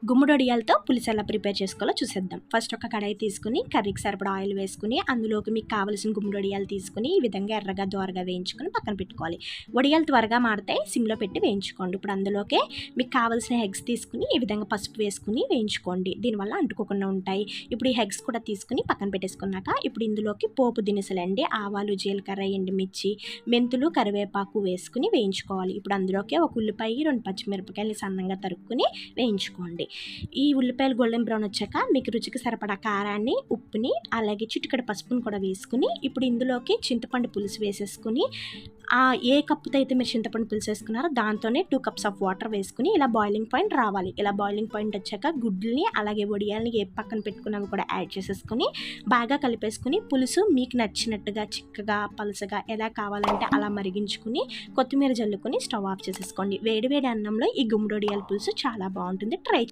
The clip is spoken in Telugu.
గుమ్మడొడియాలతో పులుసు ఎలా ప్రిపేర్ చేసుకోవాలో చూసేద్దాం. ఫస్ట్ ఒక కడాయి తీసుకుని కర్రీకి సరిపడా ఆయిల్ వేసుకుని అందులోకి మీకు కావాల్సిన గుమ్మడొడియాలు తీసుకుని ఈ విధంగా ఎర్రగా దోరగా వేయించుకొని పక్కన పెట్టుకోవాలి. వడియాలు త్వరగా మాడతాయి, సిమ్లో పెట్టి వేయించుకోండి. ఇప్పుడు అందులోకే మీకు కావాల్సిన ఎగ్స్ తీసుకుని ఈ విధంగా పసుపు వేసుకుని వేయించుకోండి, దీనివల్ల అంటుకోకుండా ఉంటాయి. ఇప్పుడు ఈ ఎగ్స్ కూడా తీసుకుని పక్కన పెట్టేసుకున్నాక ఇప్పుడు ఇందులోకి పోపు దినుసులండి, ఆవాలు, జీలకర్ర, ఎండుమిర్చి, మెంతులు, కరివేపాకు వేసుకుని వేయించుకోవాలి. ఇప్పుడు అందులోకి ఒక ఉల్లిపాయ, 2 పచ్చిమిరపకాయలు సన్నంగా తరుక్కుని వేయించుకోండి. ఈ ఉల్లిపాయలు గోల్డెన్ బ్రౌన్ వచ్చాక మీకు రుచికి సరిపడా కారాన్ని, ఉప్పుని, అలాగే చిటికెడు పసుపుని కూడా వేసుకుని ఇప్పుడు ఇందులోకి చింతపండు పులుసు వేసేసుకుని ఏ కప్పుతో అయితే మీరు చింతపండు పులుసు వేసుకున్నారో దాంతోనే 2 కప్స్ ఆఫ్ వాటర్ వేసుకుని ఇలా బాయిలింగ్ పాయింట్ రావాలి. ఇలా బాయిలింగ్ పాయింట్ వచ్చాక గుడ్లని అలాగే వడియాలని ఏ పక్కన పెట్టుకున్నవి కూడా యాడ్ చేసేసుకుని బాగా కలిపేసుకుని పులుసు మీకు నచ్చినట్టుగా చిక్కగా పలుసగా ఎలా కావాలంటే అలా మరిగించుకుని కొత్తిమీర జల్లుకొని స్టవ్ ఆఫ్ చేసేసుకోండి. వేడివేడి అన్నంలో ఈ గుమ్మడొడియాల పులుసు చాలా బాగుంటుంది. ట్రై